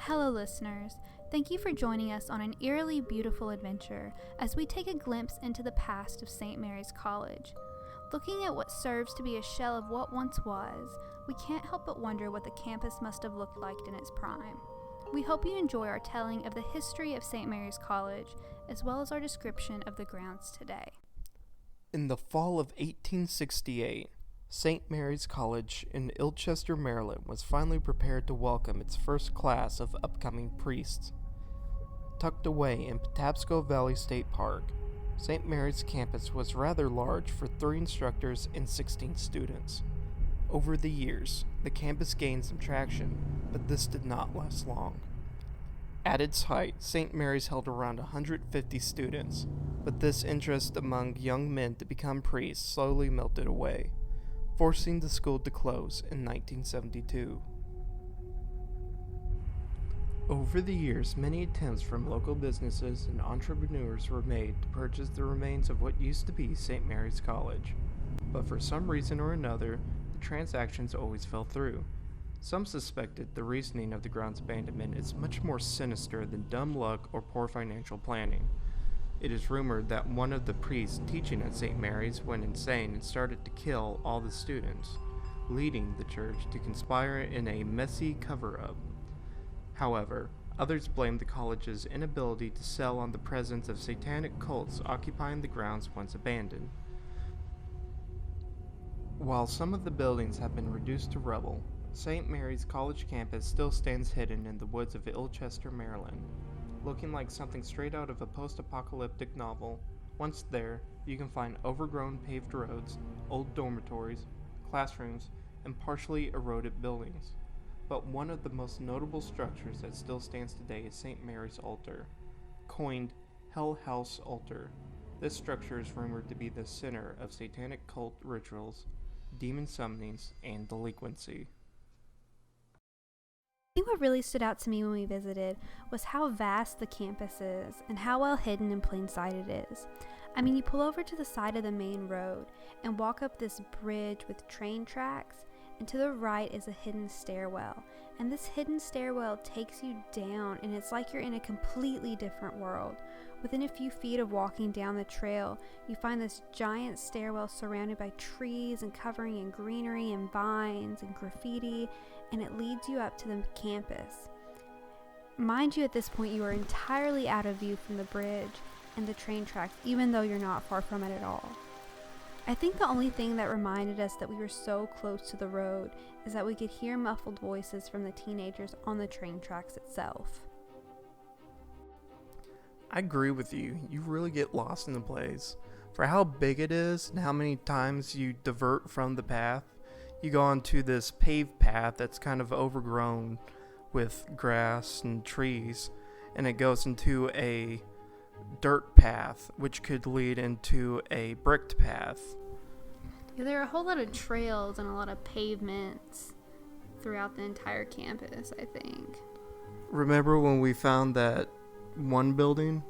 Hello listeners, thank you for joining us on an eerily beautiful adventure as we take a glimpse into the past of St. Mary's College. Looking at what serves to be a shell of what once was, we can't help but wonder what the campus must have looked like in its prime. We hope you enjoy our telling of the history of St. Mary's College, as well as our description of the grounds today. In the fall of 1868, St. Mary's College in Ilchester, Maryland was finally prepared to welcome its first class of upcoming priests. Tucked away in Paptapsco Valley State Park, St. Mary's campus was rather large for 3 instructors and 16 students. Over the years, the campus gained some traction, but this did not last long. At its height, St. Mary's held around 150 students, but this interest among young men to become priests slowly melted away, forcing the school to close in 1972. Over the years, many attempts from local businesses and entrepreneurs were made to purchase the remains of what used to be St. Mary's College, but for some reason or another, the transactions always fell through. Some suspected the reasoning of the ground's abandonment is much more sinister than dumb luck or poor financial planning. It is rumored that one of the priests teaching at St. Mary's went insane and started to kill all the students, leading the church to conspire in a messy cover-up. However, others blamed the college's inability to sell on the presence of satanic cults occupying the grounds once abandoned. While some of the buildings have been reduced to rubble, St. Mary's College campus still stands hidden in the woods of Ilchester, Maryland. Looking like something straight out of a post-apocalyptic novel. Once there, you can find overgrown paved roads, old dormitories, classrooms, and partially eroded buildings. But one of the most notable structures that still stands today is St. Mary's Altar, coined Hell House Altar. This structure is rumored to be the center of satanic cult rituals, demon summonings, and delinquency. I think what really stood out to me when we visited was how vast the campus is and how well hidden in plain sight it is. I mean, you pull over to the side of the main road and walk up this bridge with train tracks, and to the right is a hidden stairwell. And this hidden stairwell takes you down, and it's like you're in a completely different world. Within a few feet of walking down the trail, you find this giant stairwell surrounded by trees and covering in greenery and vines and graffiti, and it leads you up to the campus. Mind you, at this point you are entirely out of view from the bridge and the train tracks, even though you're not far from it at all. I think the only thing that reminded us that we were so close to the road is that we could hear muffled voices from the teenagers on the train tracks itself. I agree with you. You really get lost in the place. For how big it is and how many times you divert from the path, you go onto this paved path that's kind of overgrown with grass and trees, and it goes into a dirt path, which could lead into a bricked path. Yeah, there are a whole lot of trails and a lot of pavements throughout the entire campus, I think. Remember when we found that one building?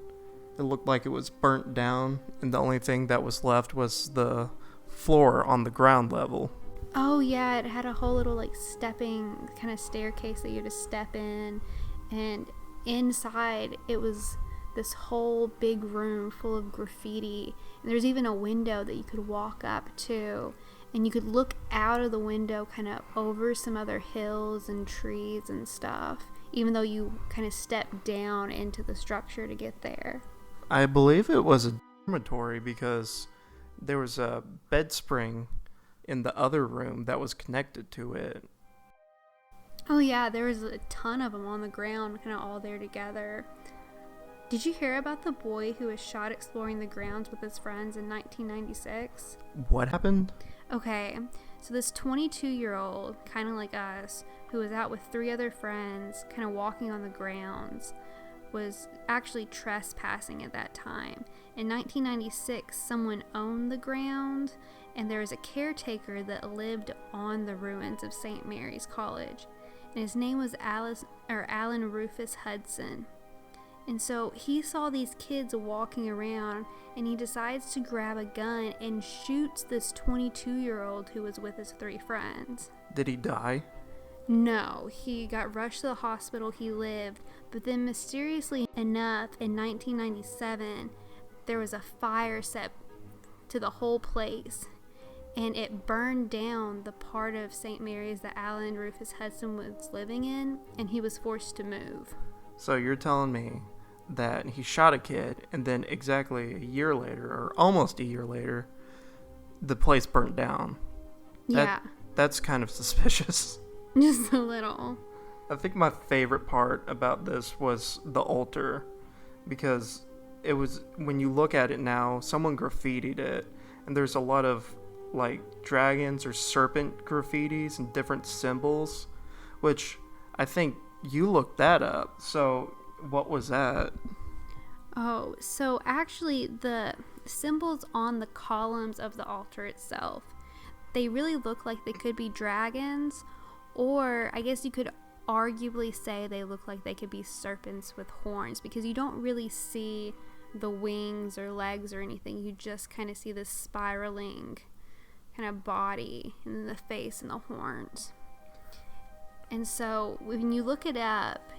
It looked like it was burnt down, and the only thing that was left was the floor on the ground level. Oh yeah, it had a whole little like stepping kind of staircase that you had to step in, and inside it was this whole big room full of graffiti, and there's even a window that you could walk up to, and you could look out of the window kind of over some other hills and trees and stuff, even though you kind of stepped down into the structure to get there. I believe it was a dormitory because there was a bed spring in the other room that was connected to it. Oh yeah, there was a ton of them on the ground, kind of all there together. Did you hear about the boy who was shot exploring the grounds with his friends in 1996? What happened? Okay, so this 22-year-old, kind of like us, who was out with 3 other friends, kind of walking on the grounds, was actually trespassing at that time. In 1996, someone owned the ground, and there was a caretaker that lived on the ruins of St. Mary's College, and his name was Alan Rufus Hudson. And so he saw these kids walking around, and he decides to grab a gun and shoots this 22-year-old who was with his 3 friends. Did he die? No, he got rushed to the hospital. He lived, but then mysteriously enough, in 1997, there was a fire set to the whole place, and it burned down the part of St. Mary's that Alan Rufus Hudson was living in, and he was forced to move. So you're telling me that he shot a kid, and then exactly a year later, or almost a year later, the place burnt down. Yeah. That's kind of suspicious. Just a little. I think my favorite part about this was the altar, because it was, when you look at it now, someone graffitied it, and there's a lot of like dragons or serpent graffitis and different symbols, which I think you looked that up. So what was that? Oh, so actually the symbols on the columns of the altar itself, they really look like they could be dragons, or I guess you could arguably say they look like they could be serpents with horns, because you don't really see the wings or legs or anything. You just kind of see this spiraling kind of body, and then the face and the horns. And so when you look it up,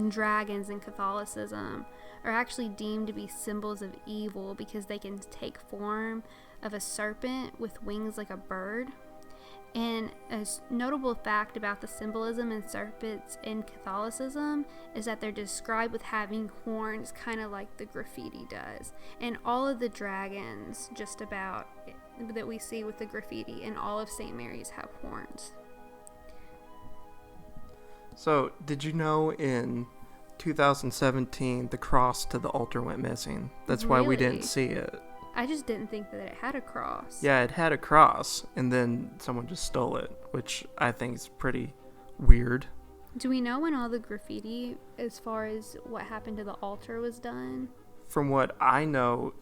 dragons in Catholicism are actually deemed to be symbols of evil, because they can take form of a serpent with wings like a bird. And a notable fact about the symbolism in serpents in Catholicism is that they're described with having horns, kind of like the graffiti does. And all of the dragons, just about, that we see with the graffiti in all of St. Mary's have horns. So, did you know in 2017 the cross to the altar went missing? That's why we didn't see it. I just didn't think that it had a cross. Yeah, it had a cross, and then someone just stole it, which I think is pretty weird. Do we know when all the graffiti, as far as what happened to the altar, was done? From what I know,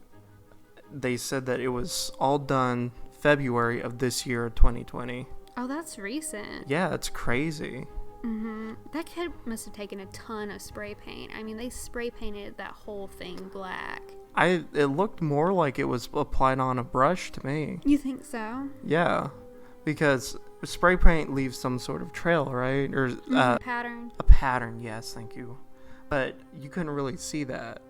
they said that it was all done February of this year, 2020. Oh, that's recent. Yeah, it's crazy. Mm-hmm. That kid must have taken a ton of spray paint. I mean, they spray painted that whole thing black. It looked more like it was applied on a brush to me. You think so? Yeah, because spray paint leaves some sort of trail, right? Or pattern. A pattern, yes, thank you. But you couldn't really see that.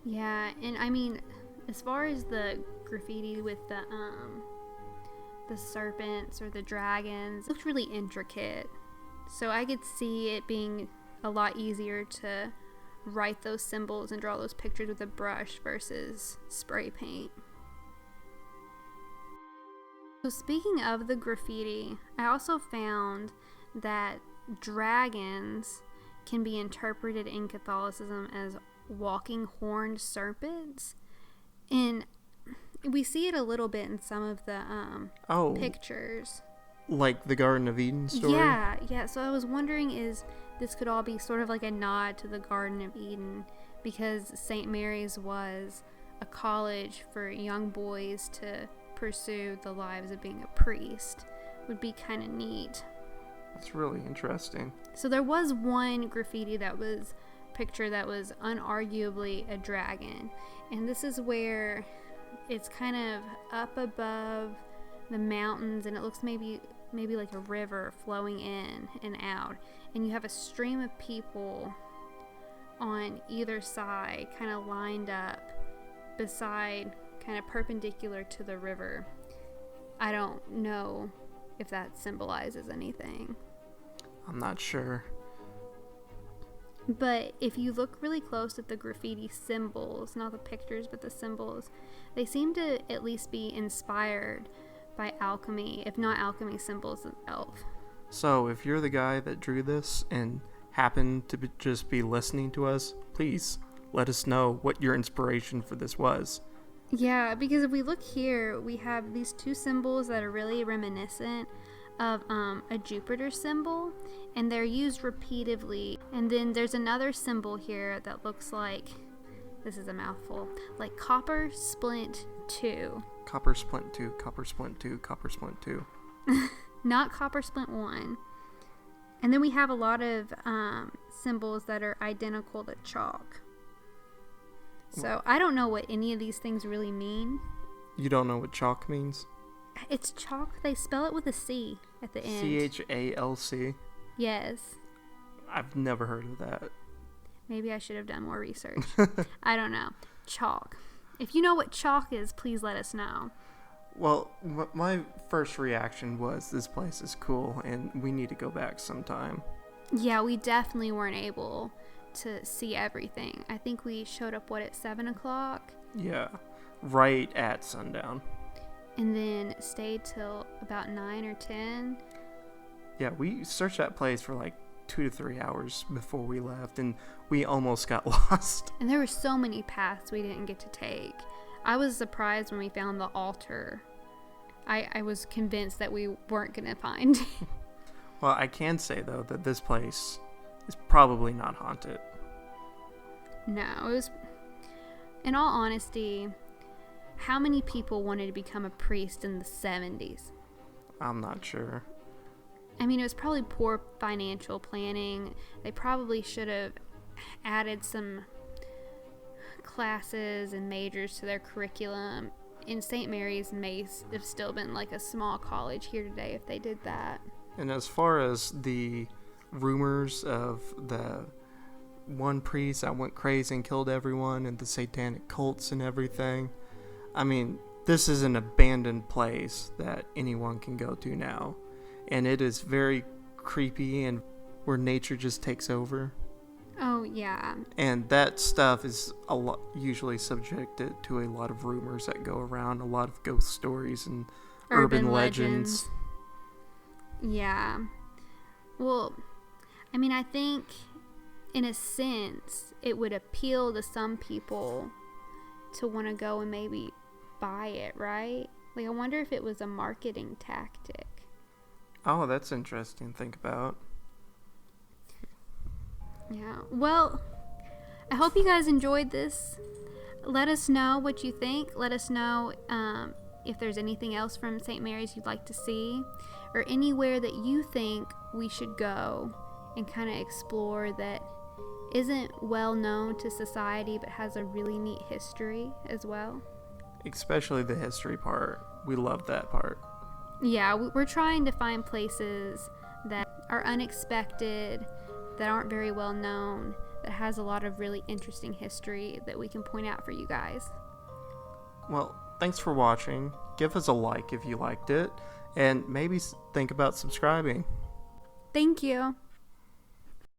Yeah, and I mean, as far as the graffiti with the serpents or the dragons, it looked really intricate. So I could see it being a lot easier to write those symbols and draw those pictures with a brush versus spray paint. So speaking of the graffiti, I also found that dragons can be interpreted in Catholicism as walking horned serpents, and we see it a little bit in some of the pictures. Like the Garden of Eden story? Yeah. So I was wondering, is this could all be sort of like a nod to the Garden of Eden, because St. Mary's was a college for young boys to pursue the lives of being a priest. Would be kind of neat. That's really interesting. So there was one graffiti that was picture that was unarguably a dragon, and this is where it's kind of up above the mountains, and it looks maybe like a river flowing in and out, and you have a stream of people on either side kind of lined up beside, kind of perpendicular to the river. I don't know if that symbolizes anything. I'm not sure. But if you look really close at the graffiti symbols, not the pictures but the symbols, they seem to at least be inspired by alchemy, if not alchemy symbols itself. So if you're the guy that drew this and happened to just be listening to us, please let us know what your inspiration for this was. Yeah, because if we look here, we have these two symbols that are really reminiscent of a Jupiter symbol, and they're used repeatedly. And then there's another symbol here that looks like, this is a mouthful, like copper splint 2. Copper splint 2, copper splint 2, copper splint 2. Not copper splint 1. And then we have a lot of symbols that are identical to chalk. So I don't know what any of these things really mean. You don't know what chalk means? It's chalk. They spell it with a C at the end. Chalc? Yes. I've never heard of that. Maybe I should have done more research. I don't know. Chalk. If you know what chalk is, please let us know. Well, my first reaction was this place is cool and we need to go back sometime. Yeah, we definitely weren't able to see everything. I think we showed up, at 7 o'clock? Yeah, right at sundown. And then stayed till about 9 or 10. Yeah, we searched that place for like 2 to 3 hours before we left, and we almost got lost. And there were so many paths we didn't get to take. I was surprised when we found the altar. I was convinced that we weren't going to find. Well, I can say, though, that this place is probably not haunted. No, it was... In all honesty, how many people wanted to become a priest in the 70s? I'm not sure. I mean, it was probably poor financial planning. They probably should have added some classes and majors to their curriculum. And St. Mary's may have still been like a small college here today if they did that. And as far as the rumors of the one priest that went crazy and killed everyone and the satanic cults and everything, I mean, this is an abandoned place that anyone can go to now. And it is very creepy and where nature just takes over. Oh, yeah. And that stuff is usually subjected to a lot of rumors that go around, a lot of ghost stories and urban legends. Yeah. Well, I mean, I think in a sense it would appeal to some people to want to go and maybe buy it, right? Like, I wonder if it was a marketing tactic. Oh, that's interesting to think about. Yeah. Well, I hope you guys enjoyed this. Let us know what you think. Let us know if there's anything else from St. Mary's you'd like to see, or anywhere that you think we should go and kind of explore that isn't well known to society but has a really neat history as well. Especially the history part. We love that part. Yeah, we're trying to find places that are unexpected, that aren't very well known, that has a lot of really interesting history that we can point out for you guys. Well, thanks for watching. Give us a like if you liked it, and maybe think about subscribing. Thank you.